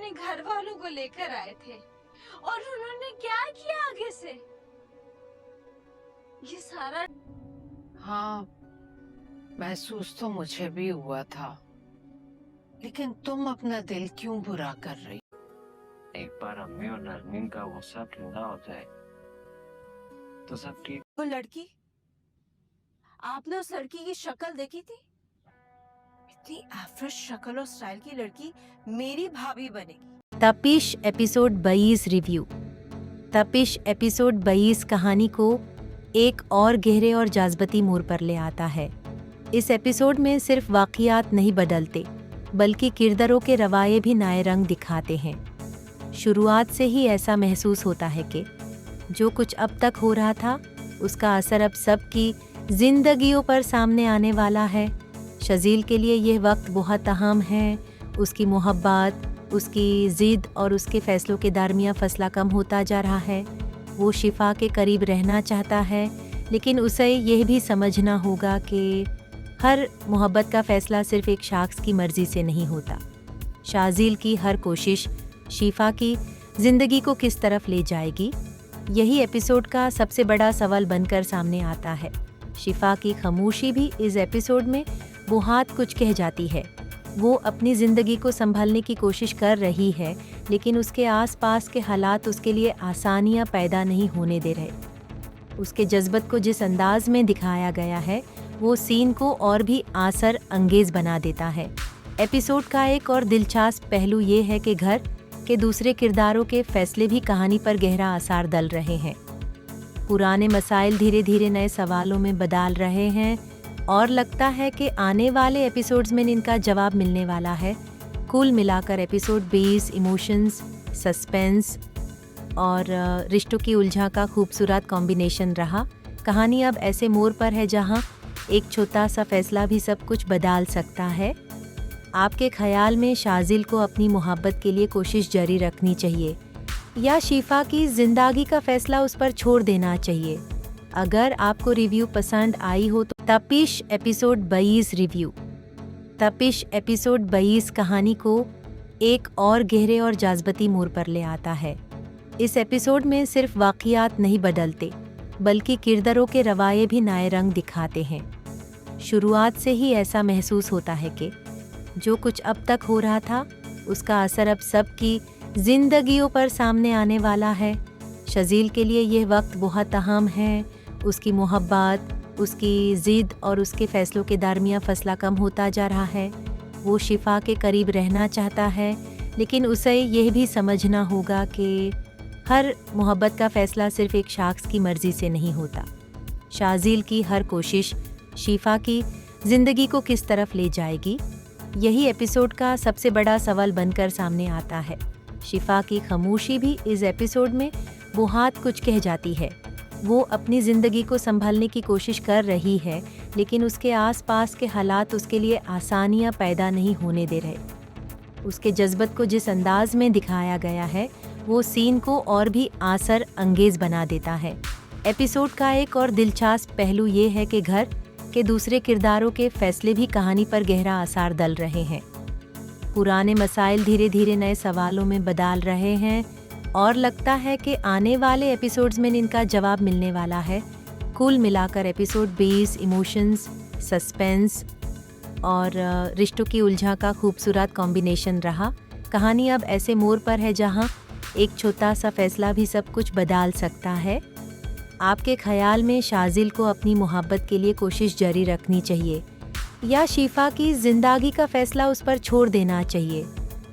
अपने घर वालों को लेकर आए थे और उन्होंने क्या किया आगे से, ये सारा। हाँ, महसूस तो मुझे भी हुआ था, लेकिन तुम अपना दिल क्यों बुरा कर रही? एक बार अम्मी और नरमीन का गुस्सा ठंडा हो जाए तो सब ठीक। वो लड़की, आपने उस लड़की की शक्ल देखी थी? इतनी एवरेज शक्ल और स्टाइल की लड़की मेरी भाभी बनेगी। तपिश एपिसोड 22 रिव्यू। तपिश एपिसोड 22 कहानी को एक और गहरे और जाज़बती मोड़ पर ले आता है। इस एपिसोड में सिर्फ वाक़ियात नहीं बदलते, बल्कि किरदारों के रवैये भी नए रंग दिखाते हैं। शुरुआत से ही ऐसा महसूस होता है कि जो कुछ अब तक हो रहा था, उसका असर अब सबकी जिंदगियों पर सामने आने वाला है। शजील के लिए यह वक्त बहुत अहम है। उसकी मोहब्बत, उसकी ज़िद और उसके फ़ैसलों के दरमियान फसला कम होता जा रहा है। वो शिफा के करीब रहना चाहता है, लेकिन उसे यह भी समझना होगा कि हर मोहब्बत का फ़ैसला सिर्फ़ एक शख्स की मर्ज़ी से नहीं होता। शाज़िल की हर कोशिश शिफा की ज़िंदगी को किस तरफ ले जाएगी, यही एपिसोड का सबसे बड़ा सवाल बनकर सामने आता है। शिफा की खामोशी भी इस एपिसोड में बहुत कुछ कह जाती है। वो अपनी ज़िंदगी को संभालने की कोशिश कर रही है, लेकिन उसके आसपास के हालात उसके लिए आसानियां पैदा नहीं होने दे रहे। उसके जज्बत को जिस अंदाज में दिखाया गया है, वो सीन को और भी आसर अंगेज बना देता है। एपिसोड का एक और दिलचस्प पहलू ये है कि घर के दूसरे किरदारों के फैसले भी कहानी पर गहरा असर डाल रहे हैं। पुराने मसाइल धीरे धीरे नए सवालों में बदल रहे हैं और लगता है कि आने वाले एपिसोड्स में इनका जवाब मिलने वाला है। कुल मिलाकर एपिसोड 20 इमोशंस, सस्पेंस और रिश्तों की उलझा का खूबसूरत कॉम्बिनेशन रहा। कहानी अब ऐसे मोड़ पर है जहां एक छोटा सा फैसला भी सब कुछ बदल सकता है। आपके ख्याल में शाज़िल को अपनी मोहब्बत के लिए कोशिश जारी रखनी चाहिए या शिफा की ज़िंदगी का फैसला उस पर छोड़ देना चाहिए? अगर आपको रिव्यू पसंद आई हो तो तपिश एपिसोड 22 रिव्यू। तपिश एपिसोड 22 कहानी को एक और गहरे और जाज़बती मोड़ पर ले आता है। इस एपिसोड में सिर्फ वाक़ियात नहीं बदलते, बल्कि किरदारों के रवैये भी नए रंग दिखाते हैं। शुरुआत से ही ऐसा महसूस होता है कि जो कुछ अब तक हो रहा था, उसका असर अब सबकी जिंदगियों पर सामने आने वाला है। शजील के लिए यह वक्त बहुत अहम है। उसकी मोहब्बत, उसकी ज़िद और उसके फ़ैसलों के दरमियान फसला कम होता जा रहा है। वो शिफा के करीब रहना चाहता है, लेकिन उसे यह भी समझना होगा कि हर मोहब्बत का फ़ैसला सिर्फ़ एक शख्स की मर्ज़ी से नहीं होता। शाज़िल की हर कोशिश शिफा की ज़िंदगी को किस तरफ ले जाएगी, यही एपिसोड का सबसे बड़ा सवाल बनकर सामने आता है। शिफा की खामोशी भी इस एपिसोड में बहुत कुछ कह जाती है। वो अपनी ज़िंदगी को संभालने की कोशिश कर रही है, लेकिन उसके आसपास के हालात उसके लिए आसानियां पैदा नहीं होने दे रहे। उसके जज्बत को जिस अंदाज में दिखाया गया है, वो सीन को और भी आसर अंगेज बना देता है। एपिसोड का एक और दिलचस्प पहलू ये है कि घर के दूसरे किरदारों के फैसले भी कहानी पर गहरा असर डाल रहे हैं। पुराने मसाइल धीरे धीरे नए सवालों में बदल रहे हैं और लगता है कि आने वाले एपिसोड्स में इनका जवाब मिलने वाला है। कुल मिलाकर एपिसोड 20 इमोशंस, सस्पेंस और रिश्तों की उलझा का खूबसूरत कॉम्बिनेशन रहा। कहानी अब ऐसे मोड़ पर है जहां एक छोटा सा फैसला भी सब कुछ बदल सकता है। आपके ख्याल में शाज़िल को अपनी मोहब्बत के लिए कोशिश जारी रखनी चाहिए या शिफा की ज़िंदगी का फैसला उस पर छोड़ देना चाहिए?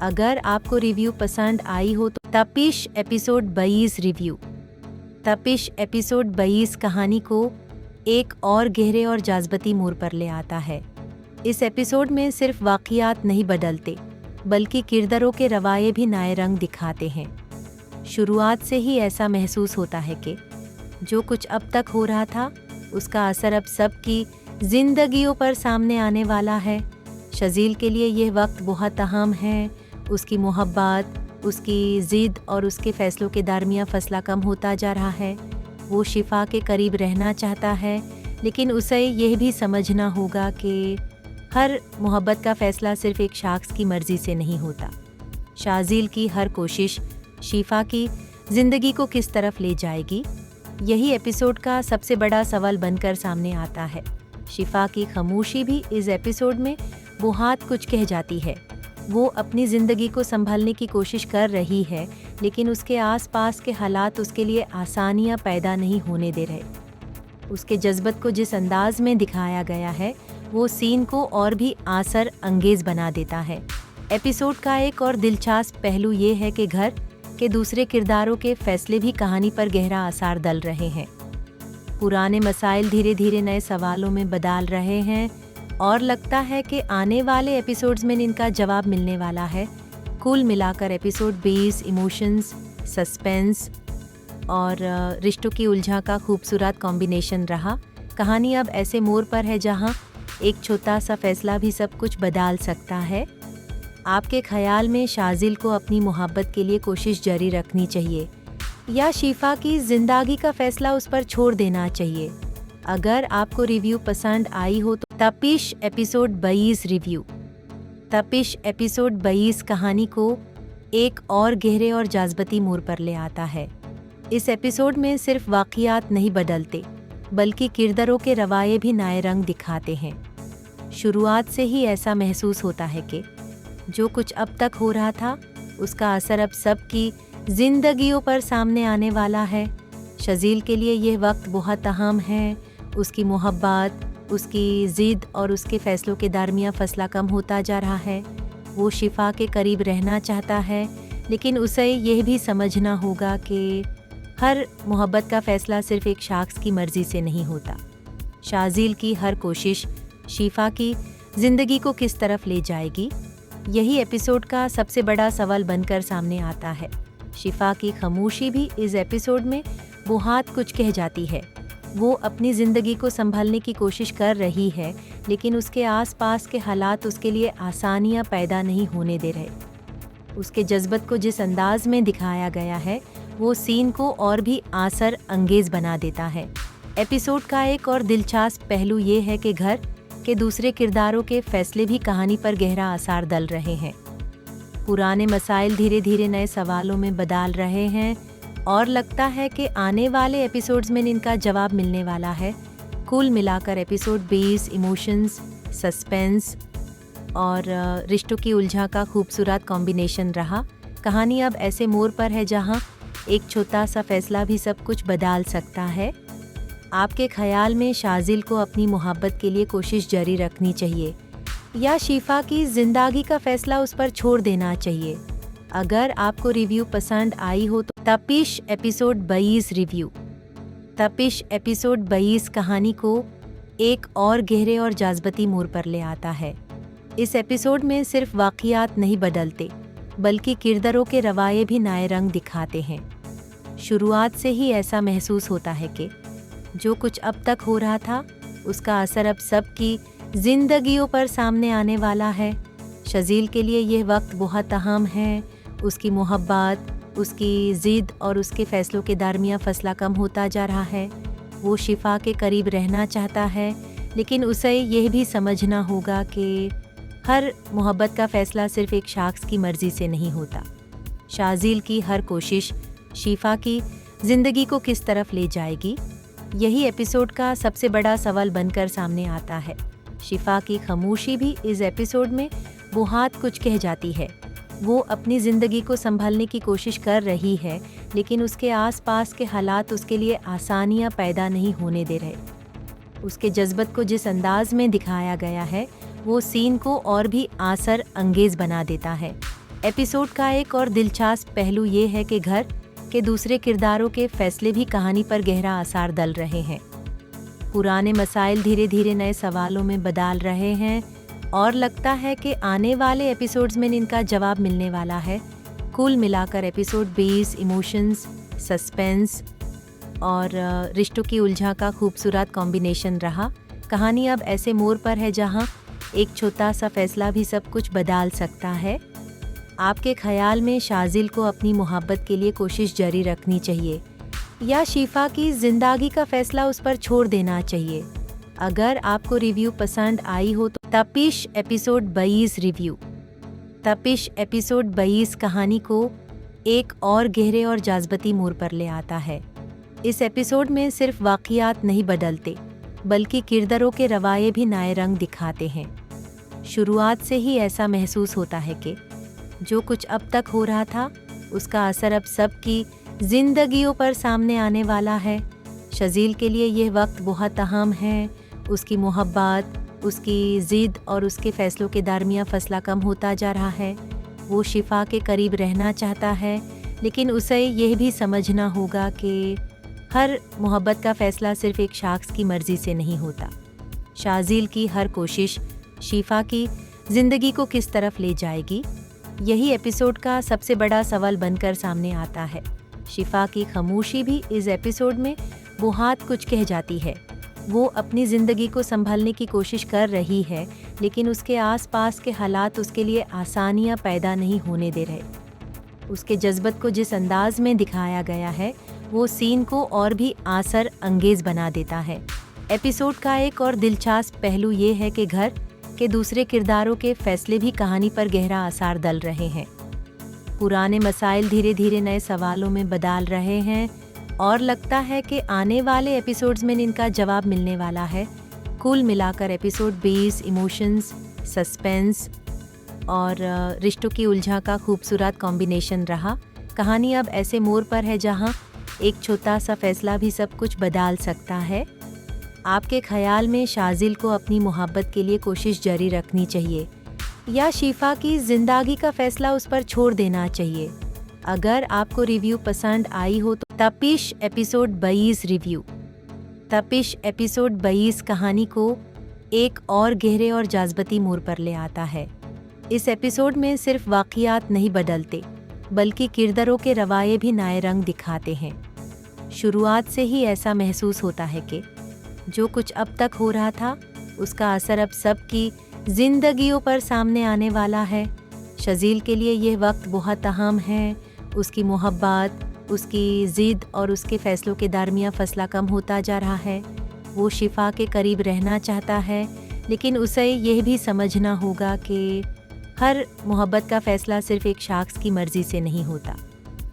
अगर आपको रिव्यू पसंद आई हो तो तपिश एपिसोड 22 रिव्यू। तपिश एपिसोड 22 कहानी को एक और गहरे और जाज़बती मोड़ पर ले आता है। इस एपिसोड में सिर्फ वाक़ियात नहीं बदलते, बल्कि किरदारों के रवैये भी नए रंग दिखाते हैं। शुरुआत से ही ऐसा महसूस होता है कि जो कुछ अब तक हो रहा था, उसका असर अब सबकी जिंदगियों पर सामने आने वाला है। शजील के लिए यह वक्त बहुत अहम है। उसकी मोहब्बत, उसकी ज़िद और उसके फ़ैसलों के दरमियान फसला कम होता जा रहा है। वो शिफा के करीब रहना चाहता है, लेकिन उसे यह भी समझना होगा कि हर मोहब्बत का फ़ैसला सिर्फ़ एक शख्स की मर्ज़ी से नहीं होता। शाजिल की हर कोशिश शिफा की जिंदगी को किस तरफ ले जाएगी, यही एपिसोड का सबसे बड़ा सवाल बनकर सामने आता है। शिफा की खामोशी भी इस एपिसोड में बहुत कुछ कह जाती है। वो अपनी जिंदगी को संभालने की कोशिश कर रही है, लेकिन उसके आसपास के हालात उसके लिए आसानियां पैदा नहीं होने दे रहे। उसके जज्बत को जिस अंदाज में दिखाया गया है, वो सीन को और भी आसर अंगेज बना देता है। एपिसोड का एक और दिलचस्प पहलू ये है कि घर के दूसरे किरदारों के फैसले भी कहानी पर गहरा असर डाल रहे हैं। पुराने मसाइल धीरे धीरे नए सवालों में बदल रहे हैं और लगता है कि आने वाले एपिसोड्स में इनका जवाब मिलने वाला है। कुल मिलाकर एपिसोड 20 इमोशंस, सस्पेंस और रिश्तों की उलझा का खूबसूरत कॉम्बिनेशन रहा। कहानी अब ऐसे मोड़ पर है जहां एक छोटा सा फैसला भी सब कुछ बदल सकता है। आपके ख्याल में शाजिल को अपनी मोहब्बत के लिए कोशिश जारी रखनी चाहिए या शिफा की जिंदगी का फैसला उस पर छोड़ देना चाहिए? अगर आपको रिव्यू पसंद आई हो तो तपिश एपिसोड 22 रिव्यू। तपिश एपिसोड 22 कहानी को एक और गहरे और जज्बाती मोड़ पर ले आता है। इस एपिसोड में सिर्फ वाक़ियात नहीं बदलते, बल्कि किरदारों के रवैये भी नए रंग दिखाते हैं। शुरुआत से ही ऐसा महसूस होता है कि जो कुछ अब तक हो रहा था, उसका असर अब सबकी जिंदगियों पर सामने आने वाला है। शाजिल के लिए यह वक्त बहुत अहम है। उसकी मोहब्बत, उसकी ज़िद और उसके फैसलों के दरमियान फसला कम होता जा रहा है। वो शिफा के करीब रहना चाहता है, लेकिन उसे यह भी समझना होगा कि हर मोहब्बत का फैसला सिर्फ एक शख्स की मर्जी से नहीं होता। शाजिल की हर कोशिश शिफा की जिंदगी को किस तरफ ले जाएगी, यही एपिसोड का सबसे बड़ा सवाल बनकर सामने आता है। शिफा की खामोशी भी इस एपिसोड में बहुत कुछ कह जाती है। वो अपनी ज़िंदगी को संभालने की कोशिश कर रही है, लेकिन उसके आसपास के हालात उसके लिए आसानियां पैदा नहीं होने दे रहे। उसके जज्बत को जिस अंदाज में दिखाया गया है, वो सीन को और भी आसर अंगेज बना देता है। एपिसोड का एक और दिलचस्प पहलू ये है कि घर के दूसरे किरदारों के फैसले भी कहानी पर गहरा असर डाल रहे हैं। पुराने मसाइल धीरे धीरे नए सवालों में बदल रहे हैं और लगता है कि आने वाले एपिसोड्स में इनका जवाब मिलने वाला है। कुल मिलाकर एपिसोड 20 इमोशंस, सस्पेंस और रिश्तों की उलझा का खूबसूरत कॉम्बिनेशन रहा। कहानी अब ऐसे मोड़ पर है जहां एक छोटा सा फैसला भी सब कुछ बदल सकता है। आपके ख्याल में शाजिल को अपनी मोहब्बत के लिए कोशिश जारी रखनी चाहिए या शिफा की जिंदगी का फैसला उस पर छोड़ देना चाहिए? अगर आपको रिव्यू पसंद आई हो तो तपिश एपिसोड 22 रिव्यू। तपिश एपिसोड 22 कहानी को एक और गहरे और जज्बाती मोड़ पर ले आता है। इस एपिसोड में सिर्फ वाक़ियात नहीं बदलते, बल्कि किरदारों के रवैये भी नए रंग दिखाते हैं। शुरुआत से ही ऐसा महसूस होता है कि जो कुछ अब तक हो रहा था, उसका असर अब सबकी जिंदगियों पर सामने आने वाला है। शाजिल के लिए यह वक्त बहुत अहम है। उसकी मोहब्बत, उसकी ज़िद और उसके फैसलों के दरमियान फसला कम होता जा रहा है। वो शिफा के करीब रहना चाहता है, लेकिन उसे यह भी समझना होगा कि हर मोहब्बत का फैसला सिर्फ एक शख्स की मर्जी से नहीं होता। शाजिल की हर कोशिश शिफा की जिंदगी को किस तरफ ले जाएगी, यही एपिसोड का सबसे बड़ा सवाल बनकर सामने आता है। शिफा की खामोशी भी इस एपिसोड में बहुत कुछ कह जाती है। वो अपनी ज़िंदगी को संभालने की कोशिश कर रही है, लेकिन उसके आसपास के हालात उसके लिए आसानियां पैदा नहीं होने दे रहे। उसके जज्बत को जिस अंदाज में दिखाया गया है, वो सीन को और भी आसर अंगेज बना देता है। एपिसोड का एक और दिलचस्प पहलू ये है कि घर के दूसरे किरदारों के फैसले भी कहानी पर गहरा असर डाल रहे हैं। पुराने मसाइल धीरे धीरे नए सवालों में बदल रहे हैं और लगता है कि आने वाले एपिसोड्स में इनका जवाब मिलने वाला है। कुल मिलाकर एपिसोड 20 इमोशंस, सस्पेंस और रिश्तों की उलझा का खूबसूरत कॉम्बिनेशन रहा। कहानी अब ऐसे मोड़ पर है जहां एक छोटा सा फैसला भी सब कुछ बदल सकता है। आपके ख्याल में शाजिल को अपनी मोहब्बत के लिए कोशिश जारी रखनी चाहिए या शिफा की जिंदगी का फैसला उस पर छोड़ देना चाहिए? अगर आपको रिव्यू पसंद आई हो तो तपिश एपिसोड 22 रिव्यू। तपिश एपिसोड 22 कहानी को एक और गहरे और जाज़बती मोड़ पर ले आता है। इस एपिसोड में सिर्फ वाक़ियात नहीं बदलते, बल्कि किरदारों के रवैये भी नए रंग दिखाते हैं। शुरुआत से ही ऐसा महसूस होता है कि जो कुछ अब तक हो रहा था, उसका असर अब सबकी जिंदगियों पर सामने आने वाला है। शजील के लिए यह वक्त बहुत अहम है। उसकी मोहब्बत, उसकी ज़िद और उसके फ़ैसलों के दरमियान फसला कम होता जा रहा है। वो शिफा के करीब रहना चाहता है, लेकिन उसे यह भी समझना होगा कि हर मोहब्बत का फ़ैसला सिर्फ एक शख्स की मर्ज़ी से नहीं होता। शाज़िल की हर कोशिश शिफा की ज़िंदगी को किस तरफ ले जाएगी, यही एपिसोड का सबसे बड़ा सवाल बनकर सामने आता है। शिफा की खामोशी भी इस एपिसोड में बहुत कुछ कह जाती है। वो अपनी ज़िंदगी को संभालने की कोशिश कर रही है, लेकिन उसके आसपास के हालात उसके लिए आसानियां पैदा नहीं होने दे रहे। उसके जज्बत को जिस अंदाज में दिखाया गया है, वो सीन को और भी आसर अंगेज बना देता है। एपिसोड का एक और दिलचस्प पहलू ये है कि घर के दूसरे किरदारों के फैसले भी कहानी पर गहरा असर डाल रहे हैं। पुराने मसाइल धीरे धीरे नए सवालों में बदल रहे हैं और लगता है कि आने वाले एपिसोड्स में इनका जवाब मिलने वाला है। कुल मिलाकर एपिसोड 20 इमोशंस, सस्पेंस और रिश्तों की उलझा का खूबसूरत कॉम्बिनेशन रहा। कहानी अब ऐसे मोड़ पर है जहां एक छोटा सा फैसला भी सब कुछ बदल सकता है। आपके ख्याल में शाज़िल को अपनी मोहब्बत के लिए कोशिश जारी रखनी चाहिए या शिफा की ज़िंदगी का फैसला उस पर छोड़ देना चाहिए? अगर आपको रिव्यू पसंद आई हो तो तपिश एपिसोड 22 रिव्यू। तपिश एपिसोड 22 कहानी को एक और गहरे और जाज़बती मोड़ पर ले आता है। इस एपिसोड में सिर्फ वाक़ियात नहीं बदलते, बल्कि किरदारों के रवैये भी नए रंग दिखाते हैं। शुरुआत से ही ऐसा महसूस होता है कि जो कुछ अब तक हो रहा था, उसका असर अब सबकी जिंदगियों पर सामने आने वाला है। शजील के लिए यह वक्त बहुत अहम है। उसकी मोहब्बत, उसकी ज़िद और उसके फ़ैसलों के दरमियान फसला कम होता जा रहा है। वो शिफा के करीब रहना चाहता है, लेकिन उसे यह भी समझना होगा कि हर मोहब्बत का फ़ैसला सिर्फ एक शख्स की मर्ज़ी से नहीं होता।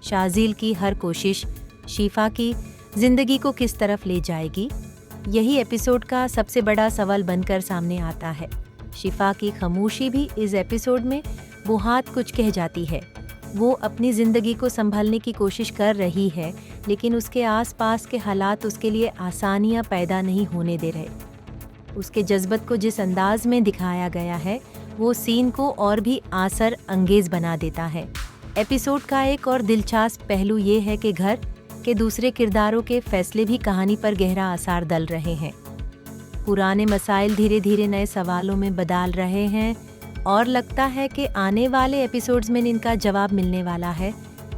शाज़िल की हर कोशिश शिफा की ज़िंदगी को किस तरफ ले जाएगी, यही एपिसोड का सबसे बड़ा सवाल बनकर सामने आता है। शिफा की खामोशी भी इस एपिसोड में बहुत कुछ कह जाती है। वो अपनी ज़िंदगी को संभालने की कोशिश कर रही है, लेकिन उसके आसपास के हालात उसके लिए आसानियां पैदा नहीं होने दे रहे। उसके जज्बत को जिस अंदाज में दिखाया गया है, वो सीन को और भी आसर अंगेज बना देता है। एपिसोड का एक और दिलचस्प पहलू ये है कि घर के दूसरे किरदारों के फैसले भी कहानी पर गहरा असर डाल रहे हैं। पुराने मसाइल धीरे धीरे नए सवालों में बदल रहे हैं और लगता है कि आने वाले एपिसोड्स में इनका जवाब मिलने वाला है।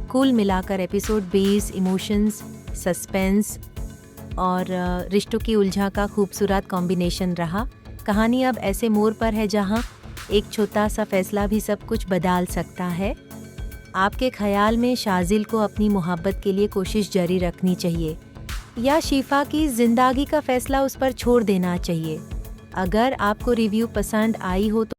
कुल मिलाकर एपिसोड 20 इमोशंस, सस्पेंस और रिश्तों की उलझा का खूबसूरत कॉम्बिनेशन रहा। कहानी अब ऐसे मोड़ पर है जहां एक छोटा सा फैसला भी सब कुछ बदल सकता है। आपके ख्याल में शाज़िल को अपनी मोहब्बत के लिए कोशिश जारी रखनी चाहिए या शिफा की ज़िंदगी का फैसला उस पर छोड़ देना चाहिए? अगर आपको रिव्यू पसंद आई हो तो